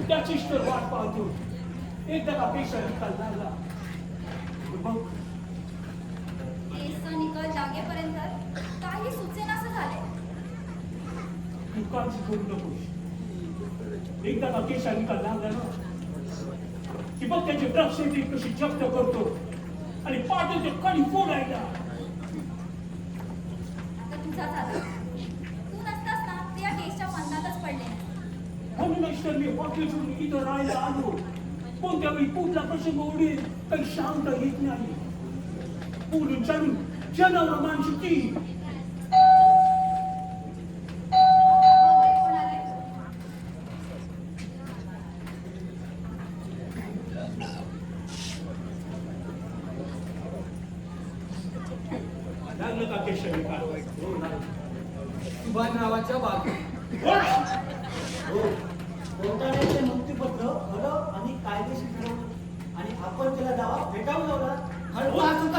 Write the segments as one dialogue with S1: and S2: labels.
S1: त्याचीच तर वाट पाहतो. एकदा का पेशा निकाल लागला बघ.
S2: केसचा निकाल लागेपर्यंत काही सुचेनासे झाले.
S1: तू काळजी करू नकोस. एकदा का पेशा निकाल लागला ना की बघ त्याची प्रक्षेपी कशी जप्त करतो आणि पाठवते कडी फोडायला.
S2: आता तुझा झाला. तू नसतास ना ते या केसच्या फंदातच पडले.
S1: म्हणूनच तर मी हॉटेलवरून इथं राहायला आलो. कोणत्या वेळी कुठला प्रसंग ओढेल काही शांत येत नाही. बोलून चालून जनावर माणशी ती.
S2: कोण आलंय?
S1: लागलं का केशव निकाल?
S3: हो ना. सुभाष नावाच्या बाग हो. कोर्टाने ते मुक्तीपत्र खरं आणि कायदेशीर ठरवलं आणि आपण त्याला दावा फेटाळून लावला.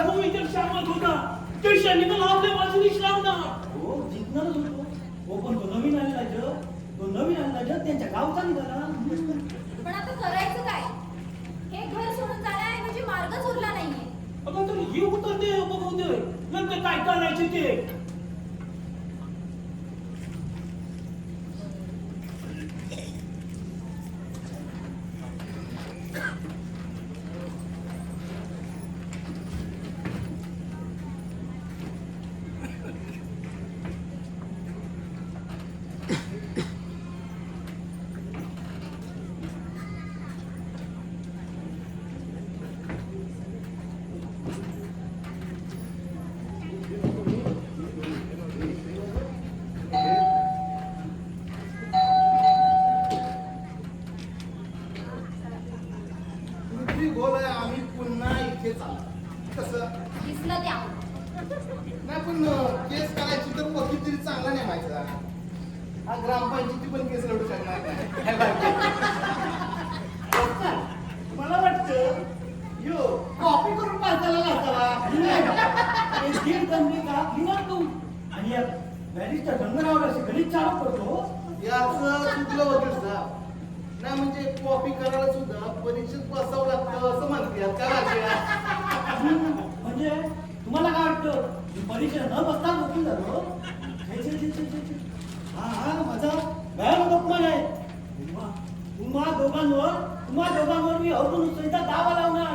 S1: तू इतर शामत होता. केशव निकाल आपल्या बाजूनीच लावणार.
S3: हो जिंकणारच होतो. हो पण तो नवीन आलेला जग त्यांच्या गावचा निघाला.
S2: पण आता करायचं काय? हे घर सोडून जाण्याऐवजी मार्गच उरला नाहीये.
S1: अगं तर येऊ तर दे बघू दे. नंतर काय करायचे ते.
S4: आम्ही पुन्हा इथे चाललो. कसं
S2: दिसलं त्या.
S4: नाही पण केस करायची तर वकील तरी चांगला नाही व्हायचा. हा ग्रामपंचायती पण केस लढू शकणार नाही.
S3: मला वाटतं यो कॉपी करून पासाला लावताला. दीड गंदी का किंवा तू आणि या बॅरिस्टर रंगराव असे गणित चालू करतो.
S4: याचं चुकलं वकील साहेब. नाही म्हणजे कॉपी करायला सुद्धा परीक्षेत बसावं लागतं असं म्हणतात का?
S3: म्हणजे तुम्हाला काय वाटतं परीक्षा न बसता वकील झालो? हा माझा भयानक अपमान आहे. तुम्हा दोघांवर मी अवरून उचलता दावा लावणार.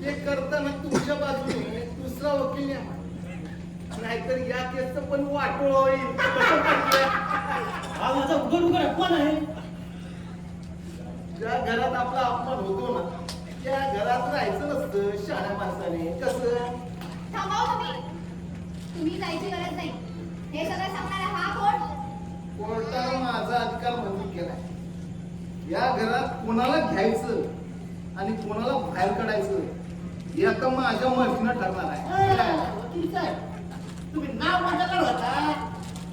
S4: ते करताना तुमच्या बाजूने दुसरा वकील नाही. नाहीतर या केसचं पण वाटोळ होईल.
S3: हा माझा उघड अपमान आहे.
S4: ज्या घरात आपला अपमान होतो ना त्या घरात राहायचं नसतं शहाण्या माणसाने. कसं
S2: थांबाव तुम्ही. तुम्ही जायची गरज नाही. हे सगळं सांगणारा हा कोण?
S4: कोर्टानं माझा अधिकार मंजूर केलाय. या घरात कोणाला घ्यायचं आणि कोणाला बाहेर काढायचं हे आता माझ्या मर्जीनं ठरणार आहे.
S3: वकील साहेब तुम्ही नाव बदलणार होता.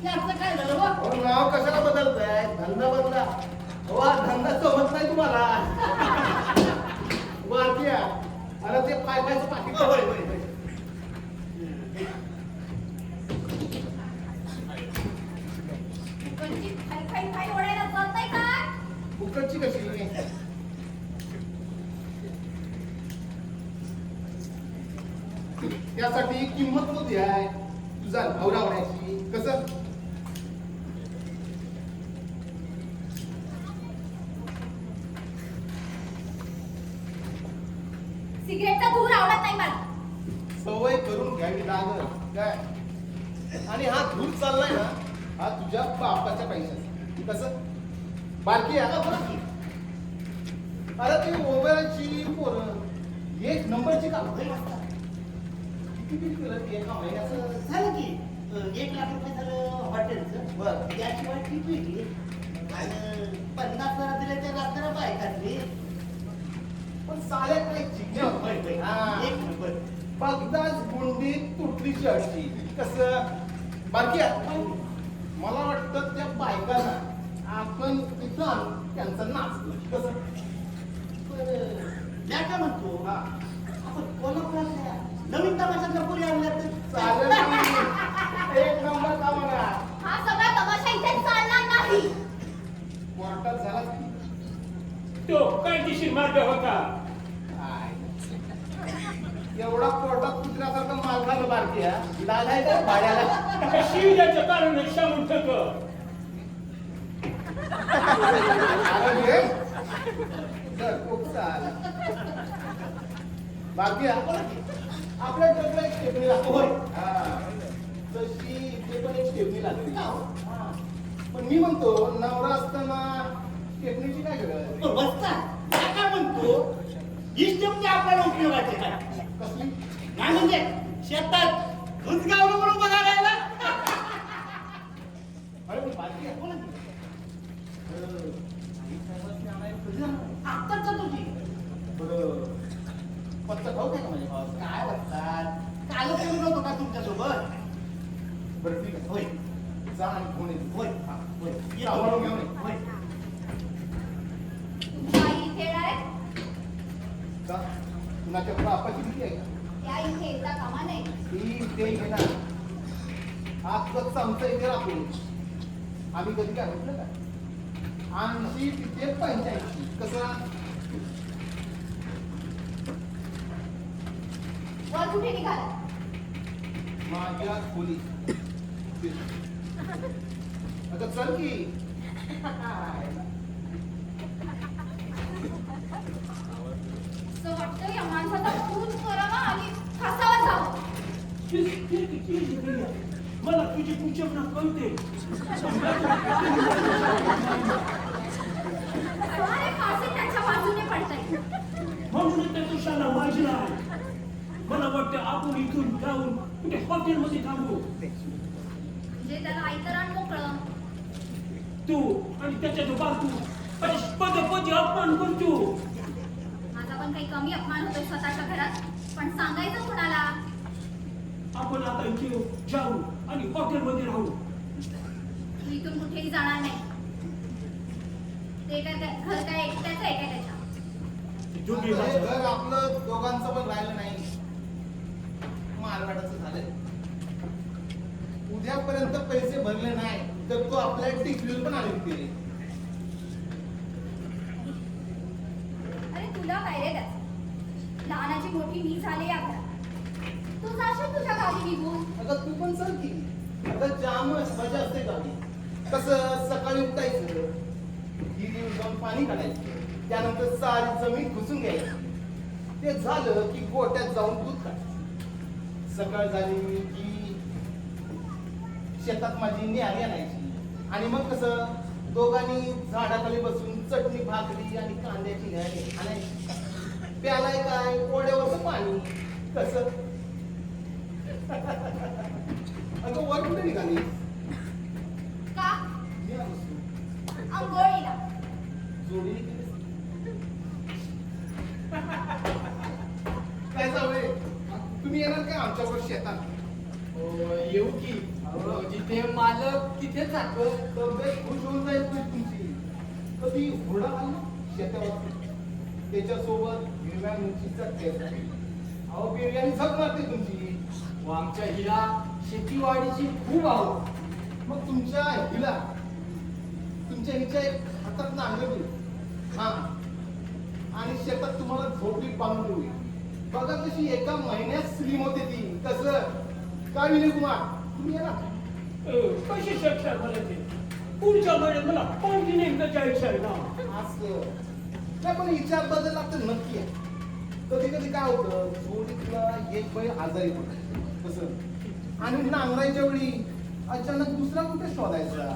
S3: याचं काय झालं बा?
S4: अहो, नाव कशाला बदलताय? धंदा बदला. अहो, हा धंदा जमत नाही तुम्हाला. वारक्या अरे ते पायपायचं पाकिट.
S2: फुकटची खाई ओढायला जात नाही का?
S4: फुकटची कशी? त्यासाठी किंमत मोठी आहे. तुझा भाव लावण्याची. कसं
S2: सिगरेटचा धूर आवडत नाही मला.
S4: सवय करून घ्यावी लागल काय. आणि हा धूर चाललाय ना हा तुझ्या बापाच्या पैशाचा. कसं बारकी आता बरं की अरे ती मोबाईलची पोरं एक नंबरची काम असतात. किती केलं ते एका महिन्याचं?
S3: झालं की 1 लाख रुपये झालं हॉटेलचं.
S4: बरं
S3: त्याशिवाय टिप वेगळी आणि 50,000 दिले तर रात्र बायकातली.
S4: पण साल्या काही जिज्ञा
S3: एक नंबर.
S4: बगदाच गुंडी तुटली शर्टची. कसं बारकी मला वाटतं त्या बायकांना आपण तिथं त्यांचं नाचलं. कसं
S3: मी काय म्हणतो
S4: हा
S3: आपण कोल्हापुरातल्या नवीन तमाशातल्या पुरी आणल्या तर
S4: चालेल की. एक नंबर का म्हणा.
S2: हा सगळा तमाशा इथे चालणार नाही.
S4: कोर्टात झालाच की.
S1: तो कायदेशीर मार्ग होता.
S4: काय? एवढा कोर्टात कुत्र्यासारखं माल खाल्लं बारक्या लागाय का भाड्याला?
S1: शिवल्याचं कारण सांगून ठेव.
S4: अरे घे. चल, खूप चाल. बारक्या आपल्या डोक्याला एक स्टेपनी लागते. होय. हा. तशी इथे पण एक स्टेपनी लागते. हा. पण मी म्हणतो नवरा असताना स्टेपनीची काय गरज?
S3: तो बसता काय म्हणतो ही स्टेपनी आपल्याला उपयोगाची काय
S4: कसली?
S3: नाही म्हणजे शेतात दूध गावलं म्हणून बघायला यायला.
S4: अरे पण बारक्या
S3: बोला की.
S4: आई साहेबांनी आणायला कधी जाणार?
S3: आत्ताच जा तुझी
S4: बरं पत्ता ठाऊक आहे का माझ्या भावाचा?
S3: काय वाटतात काल बोलून होतो का तुमच्यासोबत
S4: बरं ठीक आहे.
S3: होय
S4: जा आणि फोन येतो.
S3: होय
S4: हा.
S3: होय
S4: सांभाळून घेऊन ये.
S3: होय
S2: तुमची आई इथे येणार आहे?
S4: का? कुणाच्या बापाची भीती आहे का?
S2: त्या इथे येता कामा नाही.
S4: ती ते घेणार. आजच आमचं इथे राहतो. आम्ही कधी काय म्हटलं का? 80 तिथे 85. कसं?
S2: वर कुठे निघाला?
S4: माझ्या खोलीत. अगं चल की.
S2: असं वाटतं या माणसाचा खून करावा आणि फासावर जावं.
S1: मला तुझी पूछपणा कळते.
S2: सारे फासे त्याच्या बाजूने पडताय.
S1: म्हणून त्या तुषाला माझी आहे. मला वाटतं आपण इथून जाऊन कुठे हॉटेलमध्ये थांबू.
S2: म्हणजे त्याला आयतरान मोकळं.
S1: तू आणि त्याच्या जो बाजू पदपदी अपमान करतो.
S2: माझा पण काही कमी अपमान होतोय स्वतःच्या घरात, पण सांगायचं कोणाला?
S1: आपण आता इथे जाऊ आणि हॉटेलमध्ये राहू.
S2: मी इथून कुठेही जाणार नाही. ते काय घर काय एकट्याचं आहे काय त्याच्या?
S1: दोघे
S4: हे
S1: माझं.
S4: घर आपलं दोघांचं पण राहिलं नाही. मारवाडाचं झालंय. उद्यापर्यंत पैसे भरले नाही तर तो आपल्या टिकलीवर पण आले होते.
S2: अरे तुला काय रे त्याचं? लहानाची मोठी मी झाले या घरात. तू जाशील तुझ्या गावी निघून.
S4: अगं तू पण चल की. अगं जामच मजा असते गावी. कसं सकाळी उठायचं, विहिरीवर जाऊन पाणी काढायचं, त्यानंतर सारी जमीन घुसून घ्यायची. ते झालं की गोट्यात जाऊन दूध काढायचं. सकाळ झाली की शेतात माझी न्यारी आणायची आणि मग कसं दोघांनी झाडाखाली बसून चटणी भाकरी आणि कांद्याची न्यारी आणायची. प्यालाय काय ओढ्यावरचं पाणी. कसं अगं वर कुठे निघाली?
S2: का?
S4: या बसून.
S2: अंघोळीला.
S4: जोडीने केलीस? काय जावळे तुम्ही येणार काय आमच्याबरोबर शेतात?
S3: येऊ की जिथे मालक तिथे जातो.
S4: तब्येत खुश होऊन जाईल तुमची. कधी हुरडा खाल्ला शेतावर? त्याच्यासोबत हिरव्या मिरचीचा टेस्ट. अहो बिर्याणी झक मारते तुमची.
S3: व आमच्या हिला शेतीवाडीची खूप आवड.
S4: मग तुमच्या हिच्या एक हातात नांगरली. हा आणि शेतात तुम्हाला झोपडी बांधून ठेवली. बघा कशी एका महिन्यात स्लिम होते ती. कसं काय विनय कुमार तुम्ही येणार?
S1: कशी शक्य आहे मला ते? पुढच्या महिन्यात मला पाणी नेमकं जायचं आहे ना.
S4: असं नाही पण विचार बदलला तर नक्की आहे. कधी कधी काय होतं जोडीतला एक बैल आजारी पडतो. कसं आणि नांगरायच्या वेळी अचानक दुसरा कुठे शोधायचा?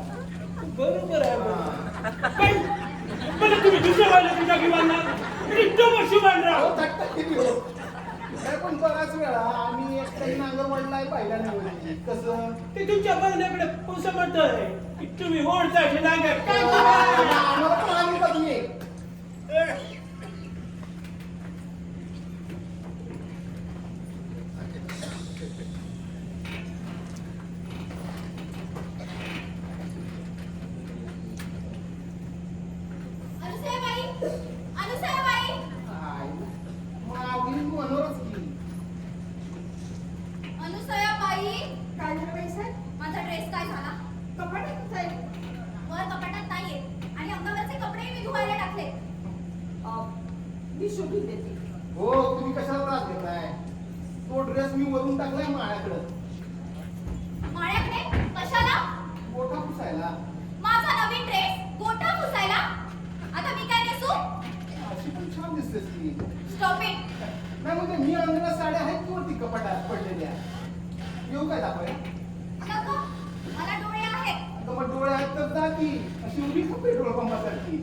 S1: बरोबर आहे बाई. मला तुम्ही दुसऱ्या बायला जागी बांधणार. मी डबशी बांधणार.
S4: अहो, थट्टा केली हो. नाही पण बऱ्याच वेळा आम्ही एकटाही नांगर वडलाय पाहिला नाही. कसं
S1: ते तुमच्या बघण्याकडे कसं म्हणतंय की तुम्ही ओढताय नांगर काय
S4: आम्हाला पण आम्ही का तुम्ही
S2: अनुसयाबाई, अनुसयाबाई.
S4: मागील मनोरच की
S2: अनुसयाबाई,
S5: काय झालं बाई साहेब?
S2: माझा ड्रेस काय झाला?
S5: कपाटात जाईल.
S2: वर कपाटात नाहीये आणि अंगावर
S4: हो तुम्ही कशाला त्रास घेताय तो ड्रेस मी वरून टाकलाय माळ्याकडं
S2: माळ्याकडे कशाला?
S4: मोठा पुसायला
S2: माझा नवीन ड्रेस गोटा पुसायला? आता मी काय नेसू?
S4: अशी पण छान दिसतेस की
S2: स्टॉप इट.
S4: नाही म्हणजे मी आणलेल्या साड्या आहेत की वरती कपाटात पडलेल्या येऊ काय दाखवाय
S2: नको, मला डोळे आहेत.
S4: आता मग डोळे आहेत तर जा की अशी उभी का पेट्रोल पंपासारखी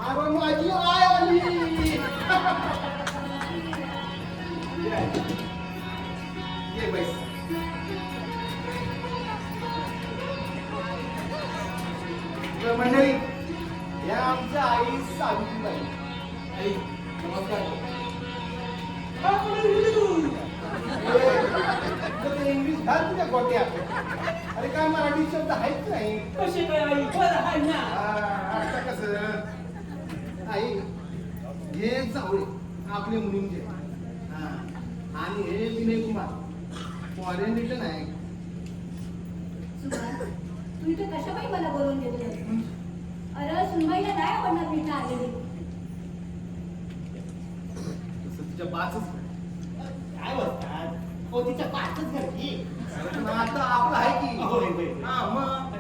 S4: अरे माझी आय आली ये बैस तर मंडळी या आमच्या आई सावित्रीबाई
S3: आई नमस्कार.
S4: इंग्लिश घाल तुझ्या गोट्यात अरे काय मराठी शब्द आहेत नाही
S1: कसे काय आई बरं आहे ना.
S4: आता कसं आई हे जावळे आपले मुलींचे आणि हे विनय कुमार फॉरेन रिटर्न आहे
S5: सुभाष, तू इथे कशापाई मला बोलवून घेतलं? अरे सुनबाईला नाही आवडणार मी इथं आलेली.
S4: तसं तुझ्या पाचच
S3: काय बोलतात? हो तिच्या पाचच घर की.
S4: आता आपलं आहे की
S3: होय, होय.
S4: हा मग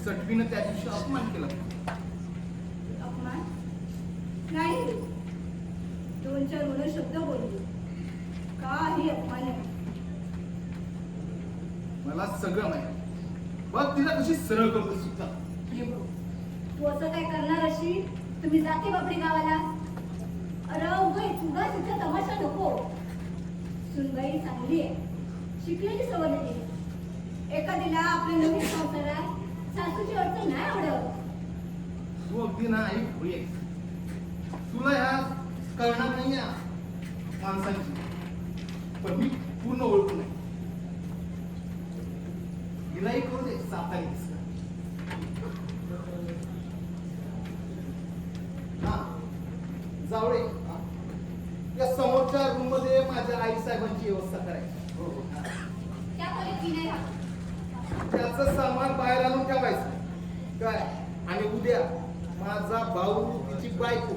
S4: सटवीनं त्या दिवशी अपमान केला
S5: अपमान नाही. दोन चार मुलं शब्द बोलली. काही अपमान नाही.
S4: मला सगळं माहिती बघ तिला कशी सरळ करतो सुद्धा
S5: हे बघ, तू असं काय करणार अशी तुम्ही जाते बापडी गावाला. अरे उगाच तुझा तिचा तमाशा नको. सुनबाई चांगली आहे, शिकलेली सवरलेली आहे. एखादीला आपल्या नवीन संसारात सासूची अडचण नाही आवडत.
S4: तू अगदी ना आई भोळी आहेस. तुला ह्या कळणार नाही या माणसांची पण मी पूर्ण ओळखून आहे हिलाही करू दे सातारी दिसला हा जावळे या समोरच्या रूम मध्ये माझ्या आई साहेबांची व्यवस्था करायची हो हा.
S2: त्या खोलीत मी नाही राहत.
S4: त्याचं सामान बाहेर आणून ठेवायचं काय आणि उद्या माझा भाऊ तिची बायको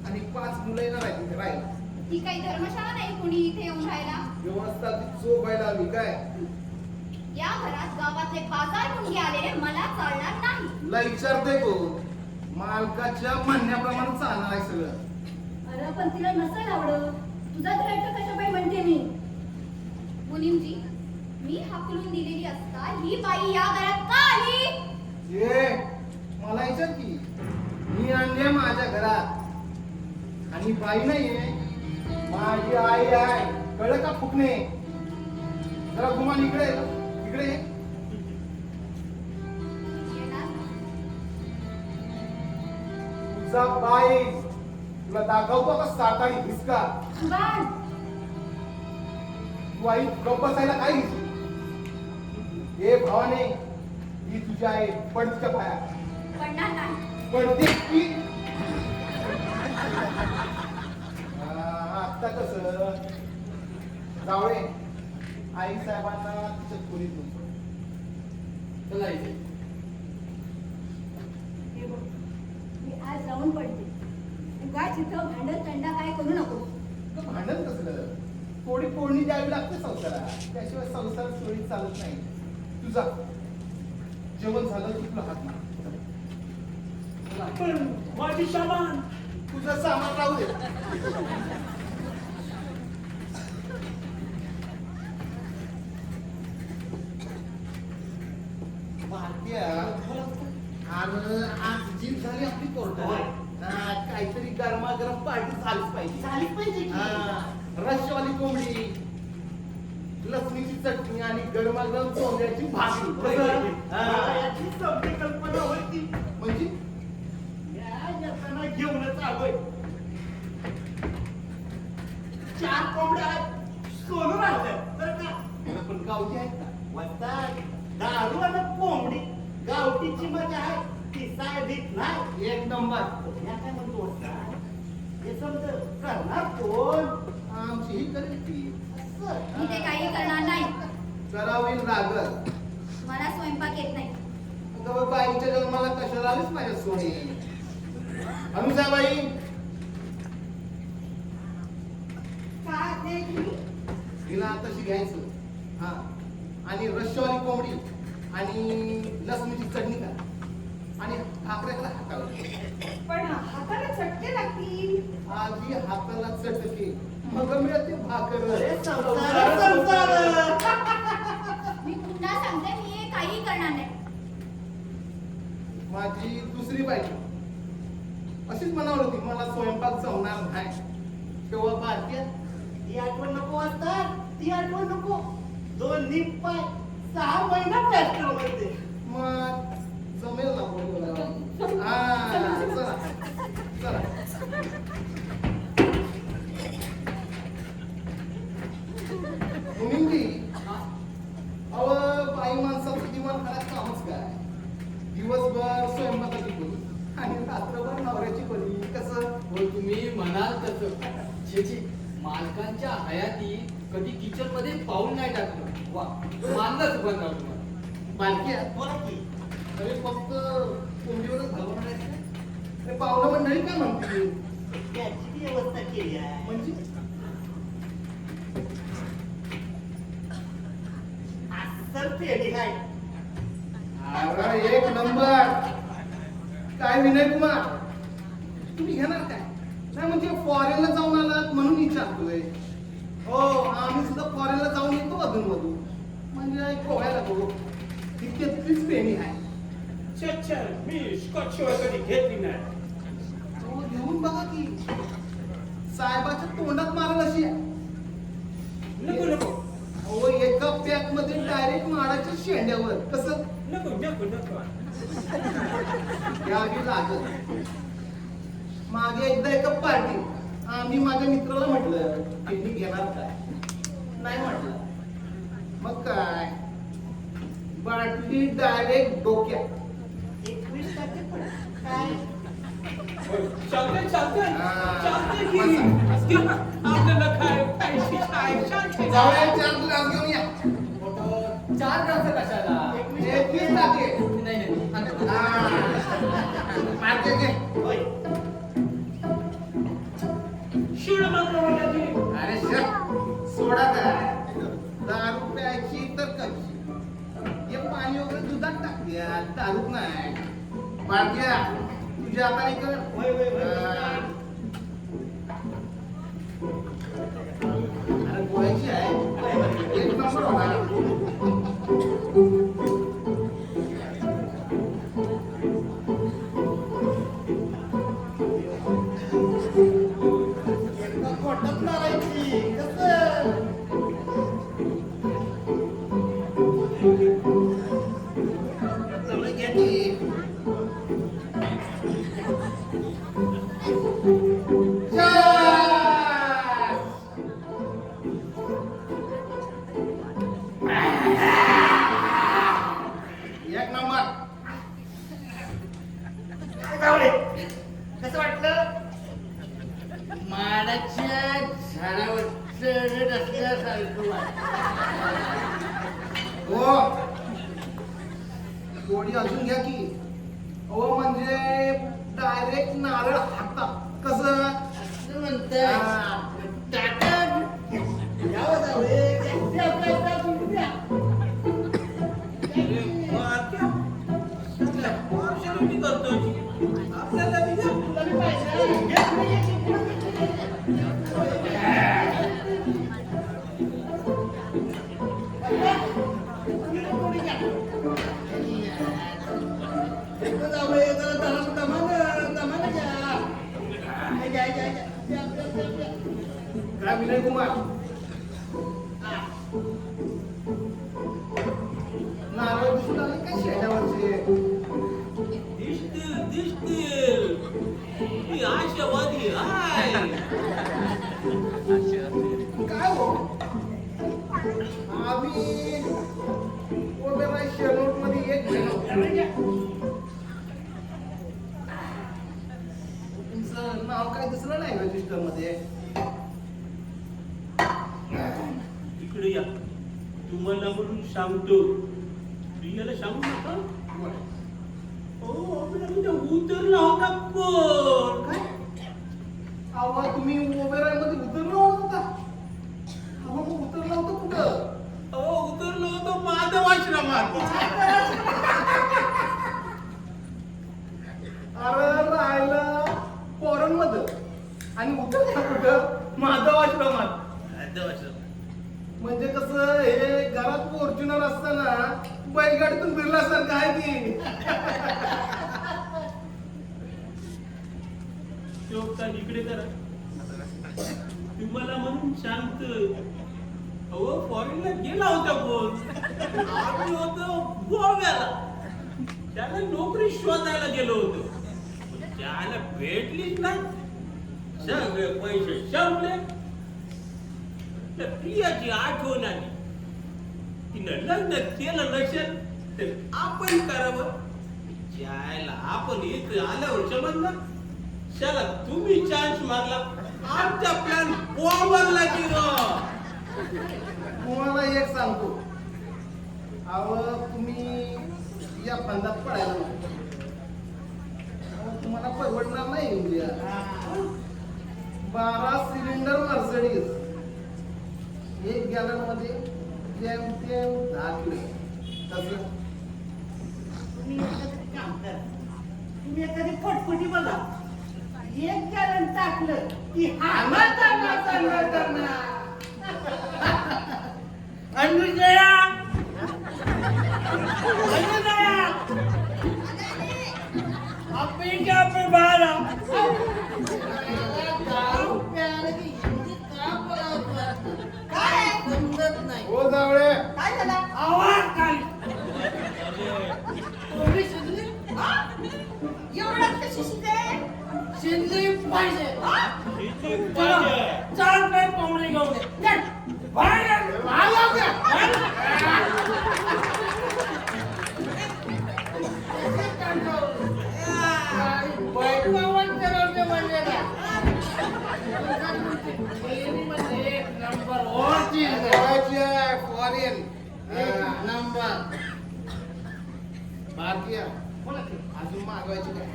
S4: आणि 5 मुलं येणार आहेत तिथे राहायला
S2: ही काही धर्मशाळा नाही कुणी इथे येऊन राहायला.
S4: व्यवस्था ती चोख व्हायला हवी काय
S2: या घरात गावातले बाजार मुंगी आलेले मला चालणार नाही.
S4: ला विचारते को मालकाच्या म्हणण्याप्रमाणे चालणार आहे सगळं
S5: अरे पण तिला नसेल आवडत. तुझा तर एकटं कशापाई म्हणते मी.
S2: मुनीमजी, मी हाकलून दिलेली असता ही बाई या घरात का आली?
S4: ये मला विचार की मी आणले माझ्या घरात आणि बाई नाहीये माझी आई आहे कळलं का फुकणे जरा गुमान इकडे इकडे ये.
S2: येणार?
S4: तुझा बाई तुला दाखवतो का सातारी भिसका
S5: सुभाष,
S4: तू आई गप्प बसायला काय घेशील हे भावाने ही तुझ्या आई पडच्या पाया
S2: पडणार नाही.
S4: पडते की आता कसं जावळे आई साहेबांना तिच्या खोलीत घेऊन
S3: चला इथे.
S5: हे बघ, मी आज जाऊन पडते. उगाच इथं भांडण तंडा काय करू नको.
S4: तर भांडण कसलं थोडी फोडणी द्यावी लागते संसारात त्याशिवाय संसार चोरी चालत नाही तुझा जेवण झालं की तुला हात मार
S1: पण माझी सामान
S4: तुझं सामान राहू दे भारतीय आणि आज जीप झाली आपली कोर्टात काहीतरी गरमागरम पार्टी झालीच पाहिजे
S3: झालीच पाहिजे की.
S4: रश्वाली कोंबडी लसणीची चटणी आणि गरमागरम कोंबड्याची भाकरी
S3: मला
S4: हा.
S3: याची समजी कल्पना होती.
S4: म्हणजे
S3: या येताना घेऊनच आलोय. 4 कोंबड्या सोलून आणल्या बरं का.
S4: पण गावची आहेत का
S3: वस्ताद, दारू आणि कोंबडी गावठीची मजा आहे ती सायबीत नाही.
S4: एक नंबर
S3: या काय म्हणतो वस्ताद? हे समज करणार कोण?
S4: आमची ही करेल ती
S2: मी ते काही करणार
S4: करावी लागल.
S2: मला स्वयंपाक येत नाही.
S4: अगं बाईच्या जन्माला कशाला आलीच माझ्या सोनी. अनुजाबाई
S5: काय
S4: हिला तशी घ्यायचं. हा आणि रश्शवाली कोंबडी आणि लसणीची चटणी करा आणि भाकऱ्याला हाताला.
S5: पण हाताला चटके लागतील.
S4: आधी हाताला चटके मग मिळते भाकर.
S2: मी पुन्हा सांगते, मी हे काही करणार नाही.
S4: माझी दुसरी बायको अशीच म्हणावली होती मला स्वयंपाक जमणार नाही. तेव्हा भारतीय
S3: ती आठवण नको असतात, ती आठवण नको. 2 निप्पाय 6 महिना प्लॅस्टर मध्ये.
S4: मग जमेल ना बोलू. हा चला चला. मुनिंदी अव बाई माणसाचं जीवन खराब कामच काय. दिवसभर स्वयंपाकाची बोली आणि रात्रभर नवऱ्याची बोली. कसं
S6: हो तुम्ही म्हणाल तसं. छेची मालकांच्या हयाती कधी किचन मध्ये पाऊल नाही टाकलं. वा मानलंच बंद राव तुम्हाला.
S4: बारक्या
S3: बोला की.
S4: अरे फक्त कोंबडीवरच घालून राहायचं. अरे पाहुणं मंडळी काय म्हणतील
S3: त्याची व्यवस्था केली आहे.
S4: म्हणजे
S3: अस्सल पेढी आहे.
S4: अरे एक नंबर. काय विनय कुमार तुम्ही घेणार काय? नाही म्हणजे फॉरेनला जाऊन आलात म्हणून विचारतोय. हो आम्ही सुद्धा फॉरेनला जाऊन येतो अधूनमधून. म्हणजे पोहायला तो तितकीच पेणी आहे.
S1: अच्छा मी स्कॉच शिवाय कधी घेतली नाही.
S4: हो, घेऊन बघा की साहेबाच्या तोंडात मारल अशी आहे.
S1: नको नको
S4: अहो एका पॅक मध्ये डायरेक्ट माडाच्या शेंड्यावर. कसं
S1: नको नको नको.
S4: घ्यावी लागत. मागे एकदा एका पार्टीत आम्ही माझ्या मित्राला म्हटलं त्यांनी घेणार काय? नाही म्हटलं. मग काय बाटली डायरेक्ट डोक्यात.
S3: 21 तारखेला काय
S1: चालतंय चालतंय
S4: हा.
S1: चालतंय की
S4: बसा.
S1: आपल्याला काय खायची काय चालतंय.
S4: जाऊया 4 ग्लास घेऊन या.
S6: मोठं 4 ग्रास कशाला?
S4: 21 टाके.
S6: नाही नाही सांगा.
S4: हा. मार्के घे.
S3: होय.
S1: शिड मागवल्या की
S4: अरे शट सोडा काय. 10 रुपयाची तर कशी. हे पाणी वगैरे दुधात टाकूया. दारूत नाही. मार्क्या तुझ्या हाताने कर.
S3: होय, होय, होय.
S4: अरे पोहायची आहे. एक नंबर होणार.
S3: एकदा पोटात मारायची. कसं?
S4: सगळं घ्या की. Cheers! एक नंबर.
S3: जाऊया. कसं वाटलं?
S6: माडाच्या झाडावर चढत असल्यासारखं वाटतं.
S4: हो गोडी अजून घ्या की. हो म्हणजे डायरेक्ट नारळ हातात. कसं
S6: असं म्हणतात.
S4: हा.
S6: टाटा.
S3: यावं जाऊया. द्या, द्या, द्या, तुम्ही द्या.
S1: आपल्याला बी द्या.
S3: तुला बी पाहिजे. घे, पुढे घे, पुढे एकदा जाऊया. जरा दमानं घ्या. घ्या, घ्या, घ्या. द्या, द्या, द्या, द्या.
S4: काय विनय कुमार नारळ दिसून आले काय शेणावरचे.
S1: दिसतील दिसतील. मी आशावादी आहे.
S4: काय हो आम्ही कोणाला शेनोट मध्ये एक तुमचं नाव काय दुसरं नाही रजिस्टर मध्ये.
S1: इकडे या. तुम्हाला म्हणून सांगतो प्रियाला सांगू नका. उतरला होता कोण
S4: काय अहो तुम्ही ओबेरायमध्ये उतरला होता? अहो मग उतरला होता कुठं?
S1: उतरलो होतो माधव आश्रमात.
S4: अरे राहिला फॉरेन मध्ये आणि उतरला कुठं? माधव आश्रमात. म्हणजे कसं हे घरात फॉर्च्युनर असताना बैलगाडीतून फिरल्यासारखं आहे की.
S1: चोपता इकडे करा. तुम्हाला म्हणून शांत. अहो फॉरेनला गेला होता कोण? आम्ही होतो गोव्याला. त्याला नोकरी शोधायला गेलो होतो. त्याला भेटलीच नाही. सगळे पैसे संपले. त्या प्रियाची आठवण आली. तिनं लग्न केलं नसेल तर आपण करावं. ज्याला आपण इथे आल्यावर समजलं शाला तुम्ही चान्स मारला. आमचा प्लॅन बोंबला की
S4: तुम्हाला एक सांगतो अहो तुम्ही या फंदात पडायला नको. अहो, तुम्हाला परवडणार नाही इंडिया. 12 सिलेंडर मर्सिडीज एक गॅलन मध्ये जेमतेम 10 किलो. कसं
S3: तुम्ही एखादं काम करा, तुम्ही एखादी फटफटी बघा, एक गॅलन टाकलं की अनुजया आपण क्या पे बारा
S4: हो जावळे
S3: काय झाला आवाज काय एवढा कशी शिंदे पाहिजे चाल काय कोंबडी घेऊन बाहेर
S4: फॉरेन नंबर भारतीय अजून मागवायची काय?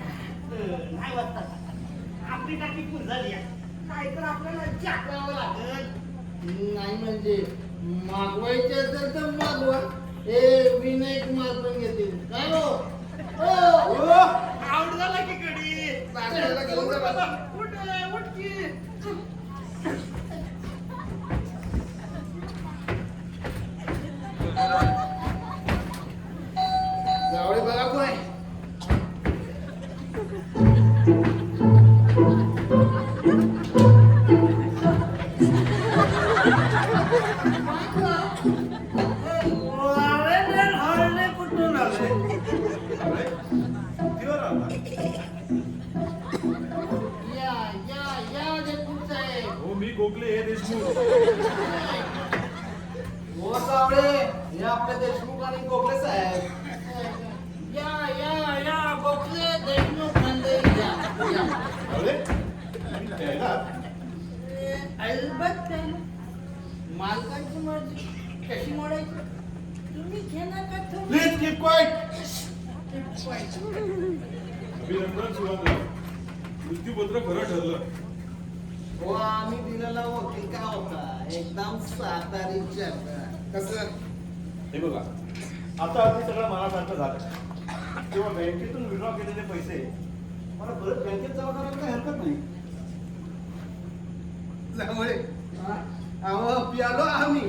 S3: नाही वाटत आपली टाकी फुल झाली आहे. काय तर आपल्याला जागवावं लागेल.
S6: नाही म्हणजे मागवायचे असेल तर मागवा. हे विनायक मागून घेतील काय हो?
S3: आउट झाला की कडी
S4: नाश्त्याला घेऊन जा बाबा.
S3: उठ की
S4: जावळे बघा कोण आहे?
S3: कुठून आले
S6: या जगदीश साहेब.
S7: हो मी गोखले हे देशमुख.
S4: हो जावळे हे आपले देशमुख आणि गोखले साहेब.
S6: या गोखले देशमुख म्हणजे या.
S7: जावळे? आणि त्याला
S6: अलबत्त त्याला मालकांची मर्जी कशी मोडायची तुम्ही घेणार का तुम्ही?
S7: Please keep quiet. अभिनंदन सुवांद्र. मृत्यूपत्र खरं ठरलं.
S4: हो आम्ही दिलेला वकील का होता एकदम सातारीच्या. कसं
S7: हे बघा आता अगदी सगळं मनासारखं झालं. तेव्हा बँकेतून विड्रॉ केलेले पैसे मला परत बँकेत जमा करायला काही हरकत नाही.
S4: जावळे अहो पियालो आम्ही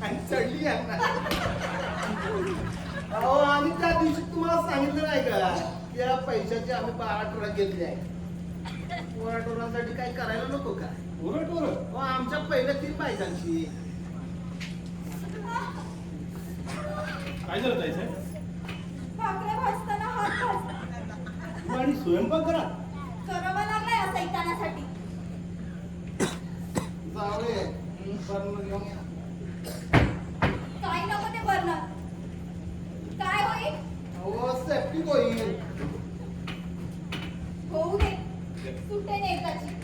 S4: आणि चढली यांना. अहो आम्ही त्या दिवशी तुम्हाला सांगितलं नाही का की या पैशाचे आम्ही 12 टोरा घेतले आहे. 12 टोरांसाठी काय करायला नको का?
S7: उरट उरट.
S4: हो आमच्या पहिल्या 3 बायकांची.
S7: काय झालं ताई साहेब?
S2: भाकऱ्या भाजताना हात भाजला.
S7: आणि स्वयंपाक करा.
S2: करावा लागलाय असं ऐकण्यासाठी.
S4: जावळे बर्नर घेऊन या.
S2: काय नको ते बर्नर. काय होईल?
S4: अहो सेफ्टी होईल.
S2: होऊ दे. सुटेल एकाची.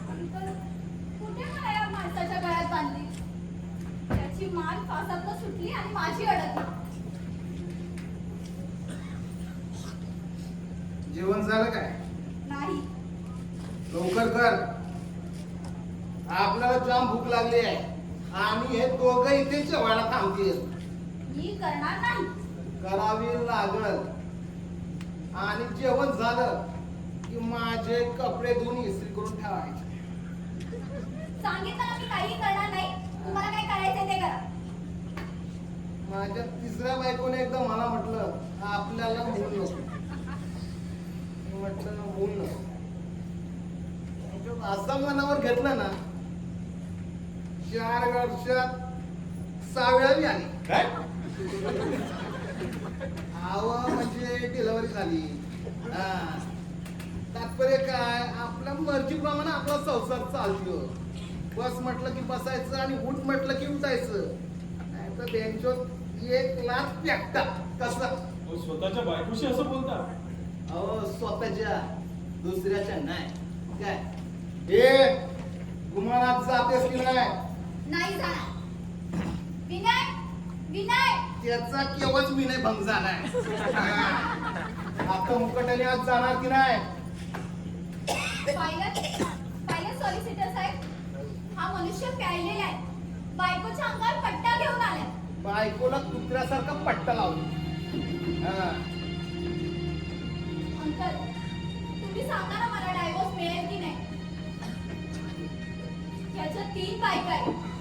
S2: अंकल, फासातनं सुटली आणि माझी अडकली.
S4: जेवण झालं काय?
S2: नाही.
S4: लवकर कर. आपल्याला जाम भूक लागली आहे आणि हे दोघं इथे जेवायला थांबतील.
S2: मी करणार नाही.
S4: करावी लागल. आणि जेवण झालं की माझे कपडे धुवून इस्त्री करून ठेवायचे.
S2: सांगितलं ना मी काही करणार नाही. तुम्हाला काय करायचंय ते करा.
S4: माझ्या तिसऱ्या बायकोने एकदा मला म्हटलं आपल्याला मूल नको. मी म्हटलं ना मूल नको. असं मनावर घेतलं ना 4 वर्षात 6 आली.
S7: काय?
S4: म्हणजे डिलिव्हरी झाली. हा. तात्पर्य काय आपल्या मर्जीप्रमाणे आपला संसार चालतो. बस म्हटलं की बसायचं आणि उठ म्हटलं की उठायचं. नाही तर बँचोत 1 लाख पेकता कसा.
S1: अहो, स्वतःच्या बायकोशी असं बोलता?
S4: अहो स्वतःच्या दुसऱ्याच्या नाही काय. हे गुमानात जातेस की नाही?
S2: नाही जाणार. विनय, विनय.
S4: त्याचा केव्हाच विनय भंग झालाय. आता मुकट्याने आज जाणार की नाही?
S2: पाहिलं सॉलिसिटर साहेब, हा मनुष्य प्यायलेला आहे. बायकोच्या अंगावर पट्टा घेऊन आलाय.
S4: बायकोला कुत्र्यासारखा पट्टा लावला. हा.
S2: अंकल, तुम्ही सांगा ना मला डायव्होर्स मिळेल की नाही. त्याच्या 3 बायका आहेत.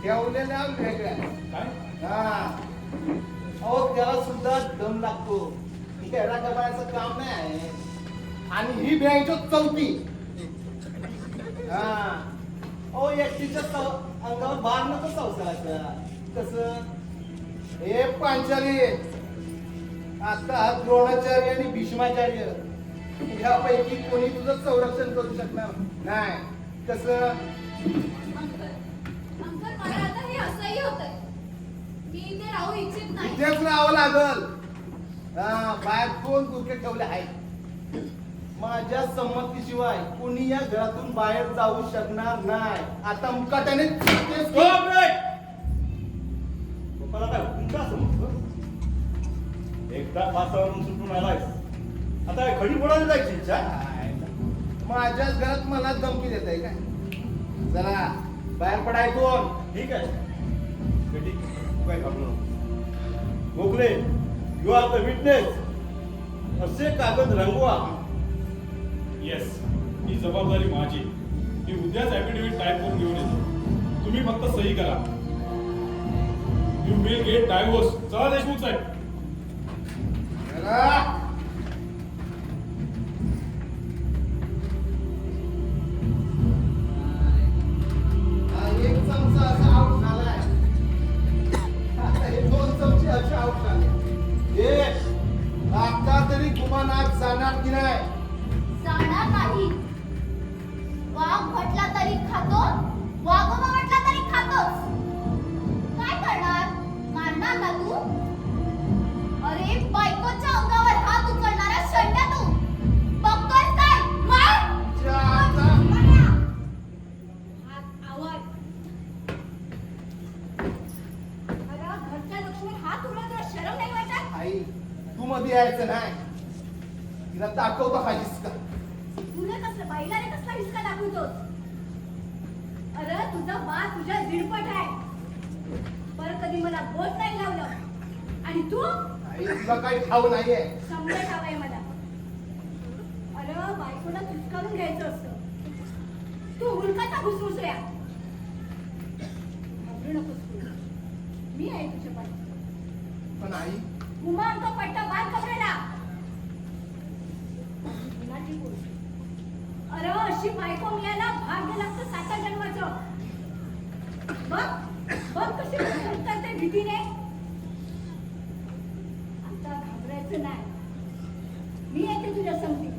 S4: ठेवलेल्या वेगळ्या.
S1: काय?
S4: हा. अहो त्याला सुद्धा दम लागतो. खेळा गबाळाचं काम नाही आहे. आणि ही बँक 4थी. हा. अहो एकटीच्या अंगावर भार नको संसाराचा. कसं हे पांचाली आता हा द्रोणाचार्य आणि भीष्माचार्य ह्यापैकी कोणी तुझं संरक्षण करू शकणार नाही. कसं
S2: अंकल, अंकल मला आता हे असंही होतंय. मी इथे राहू इच्छित नाही.
S4: इथेच राहावं लागल. हा. बाहेर 2 गुरखे ठेवले आहेत. माझ्या संमतीशिवाय कोणी या घरातून बाहेर जाऊ शकणार नाही. आता मुकाट्याने
S7: Stop it! लोकांना काय हुकूम का समजतो? एकदा फासावरून सुटून आलायस, आता काय खडी फोडायला जायची इच्छा?
S4: माझ्याच घरात मला धमकी देत आहे काय. चला बाहेर पडाय कोण.
S7: ठीक आहे बेटी, तू काय घाबरू नको. Gokhale, you are the witness. असे कागद रंगवा.
S1: येस, ही जबाबदारी माझी. मी उद्याच ऍफिडेव्हिट टाईप करून घेऊन येतो. तुम्ही फक्त सही करा. You will get divorce. चला देशमुख साहेब.
S4: चला. हा, 1 चमचा असा आउट झालाय. आता हे 2 चमचे असे आउट झाले. आता तरी गुमानात जाणार की नाही?
S2: जाणार नाही. वाघ म्हटला तरी खातो, वाघोबा म्हटला तरी खातोच. काय करणार? मारणार ना तू? अरे बायकोच्या अंगावर हात उचलणारा शंड्या तू. बघतोयस काय? मार!
S4: जा.
S5: आवाज. अरे घरच्या लक्ष्मी हात उडवत तुला शरम नाही वाटत?
S4: आई तू मध्ये यायचं नाही. तिला दाखवतो हा हिसका.
S5: तुला कसलं बाईला रे कसला हिसका दाखवतोस? अरे तुझा बा तुझ्या दीडपट आहे. परत कधी मला बोट नाही लावलं. आणि तू
S4: आई तुला काही ठाव नाहीये.
S5: समजा ठाव मला. अरे बायकोला चुटकारून घ्यायचं असतं. तू हुलकाचा घुसमुसऱ्या. घाबरू नकोस तू. मी आहे तुझ्या पाठी.
S4: पण आई
S5: गुमान तो पट्टा बांध कमरेला. अरे अशी बायको मिळायला भाग्य लागतं 7 जन्माचं. बघ बघ कशी करते भीतीने. आता घाबरायचं नाही. मी येते तुझ्या संगती.